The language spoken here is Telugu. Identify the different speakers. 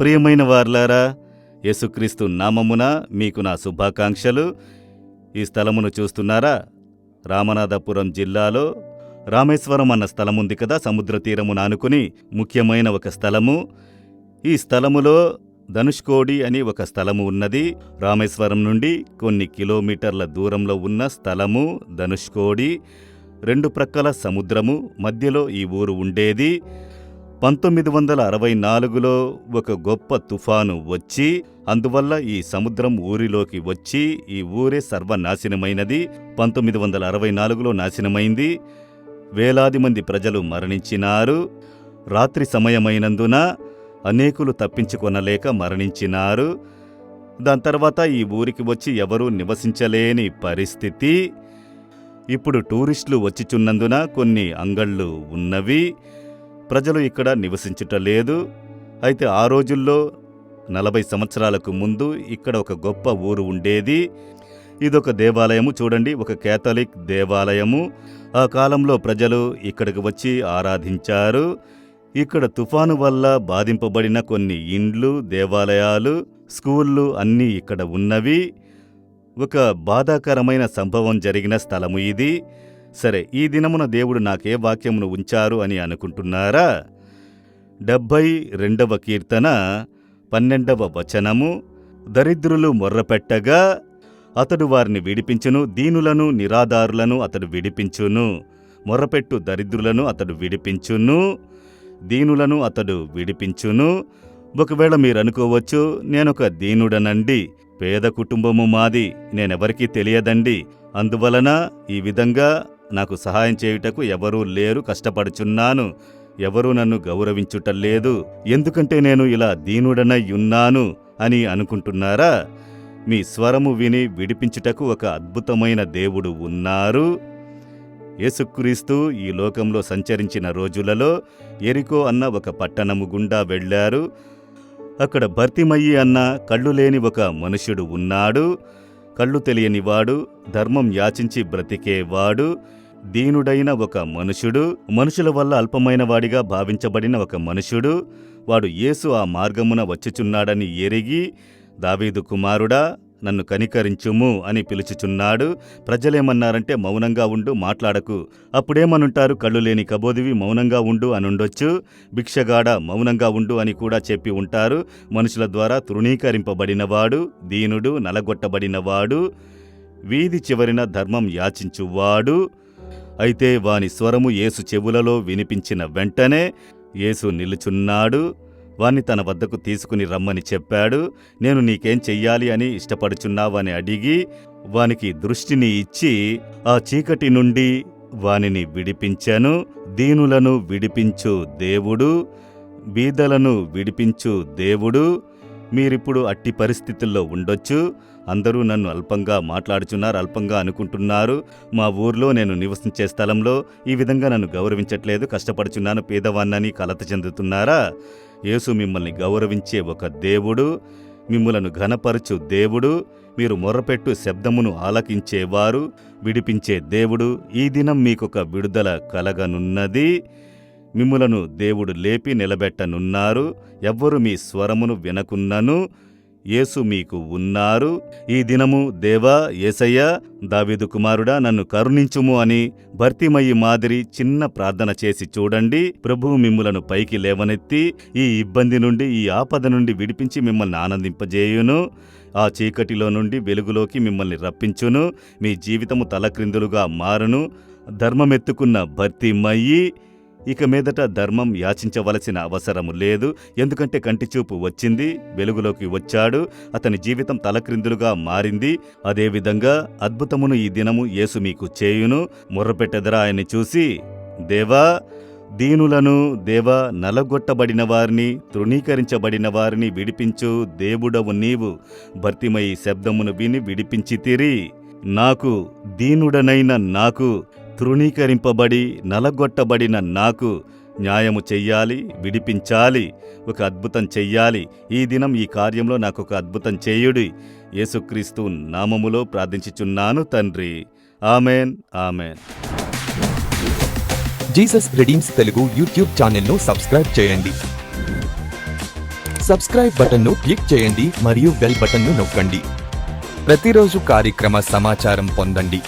Speaker 1: ప్రియమైన వార్లారా, యేసుక్రీస్తు నామమున మీకు నా శుభాకాంక్షలు. ఈ స్థలమును చూస్తున్నారా? రామనాథపురం జిల్లాలో రామేశ్వరం అన్న స్థలముంది కదా, సముద్ర తీరమును ఆనుకుని ముఖ్యమైన ఒక స్థలము. ఈ స్థలములో ధనుష్కోడి అని ఒక స్థలము ఉన్నది. రామేశ్వరం నుండి కొన్ని కిలోమీటర్ల దూరంలో ఉన్న స్థలము ధనుష్కోడి. రెండు ప్రక్కల సముద్రము, మధ్యలో ఈ ఊరు ఉండేది. 1964లో ఒక గొప్ప తుఫాను వచ్చి అందువల్ల ఈ సముద్రం ఊరిలోకి వచ్చి ఈ ఊరే సర్వనాశనమైనది. 1964లో నాశనమైంది. వేలాది మంది ప్రజలు మరణించినారు. రాత్రి సమయమైనందున అనేకులు తప్పించుకొనలేక మరణించినారు. దాని తర్వాత ఈ ఊరికి వచ్చి ఎవరూ నివసించలేని పరిస్థితి. ఇప్పుడు టూరిస్టులు వచ్చిచున్నందున కొన్ని అంగళ్ళు ఉన్నవి. ప్రజలు ఇక్కడ నివసించుటలేదు. అయితే ఆ రోజుల్లో 40 సంవత్సరాలకు ముందు ఇక్కడ ఒక గొప్ప ఊరు ఉండేది. ఇదొక దేవాలయము. చూడండి, ఒక కేథలిక్ దేవాలయము. ఆ కాలంలో ప్రజలు ఇక్కడికి వచ్చి ఆరాధించారు. ఇక్కడ తుఫాను వల్ల బాధింపబడిన కొన్ని ఇండ్లు, దేవాలయాలు, స్కూళ్ళు అన్నీ ఇక్కడ ఉన్నవి. ఒక బాధాకరమైన సంభవం జరిగిన స్థలము ఇది. సరే, ఈ దినమున దేవుడు నాకే వాక్యమును ఉంచారు అని అనుకుంటున్నారా? 72వ కీర్తన 12వ వచనము. దరిద్రులు మొర్రపెట్టగా అతడు వారిని విడిపించును, దీనులను నిరాధారులను అతడు విడిపించును. మొర్రపెట్టు దరిద్రులను అతడు విడిపించును, దీనులను అతడు విడిపించును. ఒకవేళ మీరనుకోవచ్చు, నేనొక దీనుడనండి, పేద కుటుంబము మాది, నేనెవరికీ తెలియదండి, అందువలన ఈ విధంగా నాకు సహాయం చేయుటకు ఎవరూ లేరు, కష్టపడుచున్నాను, ఎవరూ నన్ను గౌరవించుటలేదు, ఎందుకంటే నేను ఇలా దీనుడనై ఉన్నాను అని అనుకుంటున్నారా? మీ స్వరము విని విడిపించుటకు ఒక అద్భుతమైన దేవుడు ఉన్నారు. యేసుక్రీస్తు ఈ లోకంలో సంచరించిన రోజులలో యెరికో అన్న ఒక పట్టణము గుండా వెళ్లారు. అక్కడ భర్తిమయి అన్న కళ్ళు లేని ఒక మనుష్యుడు ఉన్నాడు. కళ్ళు తెలియనివాడు, ధర్మం యాచించి బ్రతికేవాడు, దీనుడైన ఒక మనుషుడు, మనుషుల వల్ల అల్పమైన వాడిగా భావించబడిన ఒక మనుషుడు. వాడు యేసు ఆ మార్గమున వచ్చుచున్నాడని ఎరిగి, దావీదు కుమారుడా, నన్ను కనికరించుము అని పిలుచుచున్నాడు. ప్రజలేమన్నారంటే, మౌనంగా ఉండు, మాట్లాడకు. అప్పుడేమనుంటారు? కళ్ళు లేని కబోదివి, మౌనంగా ఉండు అనుండొచ్చు. భిక్షగాడ, మౌనంగా ఉండు అని కూడా చెప్పి ఉంటారు. మనుషుల ద్వారా తృణీకరింపబడినవాడు, దీనుడు, నలగొట్టబడినవాడు, వీధి చివరిన ధర్మం యాచించువాడు. అయితే వాని స్వరము యేసు చెవులలో వినిపించిన వెంటనే యేసు నిలుచున్నాడు. వాణ్ణి తన వద్దకు తీసుకుని రమ్మని చెప్పాడు. నేను నీకేం చెయ్యాలి అని ఇష్టపడుచున్నావని అడిగి వానికి దృష్టిని ఇచ్చి ఆ చీకటి నుండి వానిని విడిపించెను. దీనులను విడిపించు దేవుడు, బీదలను విడిపించు దేవుడు. మీరిప్పుడు అట్టి పరిస్థితుల్లో ఉండొచ్చు. అందరూ నన్ను అల్పంగా మాట్లాడుచున్నారు, అల్పంగా అనుకుంటున్నారు. మా ఊర్లో నేను నివసించే స్థలంలో ఈ విధంగా నన్ను గౌరవించట్లేదు, కష్టపడుచున్నాను, పేదవాన్నని కలత చెందుతున్నారా? యేసు మిమ్మల్ని గౌరవించే ఒక దేవుడు, మిమ్ములను ఘనపరచు దేవుడు, మీరు మొర్రపెట్టు శబ్దమును ఆలకించేవారు, విడిపించే దేవుడు. ఈ దినం మీకొక విడుదల కలగనున్నది. మిమ్ములను దేవుడు లేపి నిలబెట్టనున్నారు. ఎవ్వరు మీ స్వరమును వినకున్నను యేసు మీకు ఉన్నారు. ఈ దినము, దేవా, యేసయ్యా, దావీదు కుమారుడా, నన్ను కరుణించుము అని భర్తిమయి మాదిరి చిన్న ప్రార్థన చేసి చూడండి. ప్రభువు మిమ్ములను పైకి లేవనెత్తి ఈ ఇబ్బంది నుండి, ఈ ఆపద నుండి విడిపించి మిమ్మల్ని ఆనందింపజేయును. ఆ చీకటిలో నుండి వెలుగులోకి మిమ్మల్ని రప్పించును. మీ జీవితము తలక్రిందులుగా మారును. ధర్మమెత్తుకున్న భర్తిమయి ఇక మీదట ధర్మం యాచించవలసిన అవసరము లేదు. ఎందుకంటే కంటిచూపు వచ్చింది, వెలుగులోకి వచ్చాడు, అతని జీవితం తలక్రిందులుగా మారింది. అదేవిధంగా అద్భుతమును ఈ దినము యేసు మీకు చేయును. మొర్రపెట్టెదరా ఆయన్ని చూసి, దేవా, దీనులను, దేవా, నలగొట్టబడిన వారిని, తృణీకరించబడిన వారిని విడిపించు దేవుడవు నీవు. భర్తిమయి శబ్దమును విని విడిపించితిరి. నాకు, దీనుడనైన నాకు, తృణీకరింపబడి నలగొట్టబడిన నాకు న్యాయము చెయ్యాలి, విడిపించాలి, ఒక అద్భుతం చెయ్యాలి. ఈ దినం ఈ కార్యంలో నాకొక అద్భుతం చేయుడి. యేసుక్రీస్తు నామములో ప్రార్థించుచున్నాను తండ్రి. Amen, amen.
Speaker 2: Jesus Redeems Telugu YouTube ఛానల్ను సబ్స్క్రైబ్ చేయండి. సబ్స్క్రైబ్ బటన్ను క్లిక్ చేయండి మరియు బెల్ బటన్ను నొక్కండి. ప్రతిరోజు కార్యక్రమ సమాచారం పొందండి.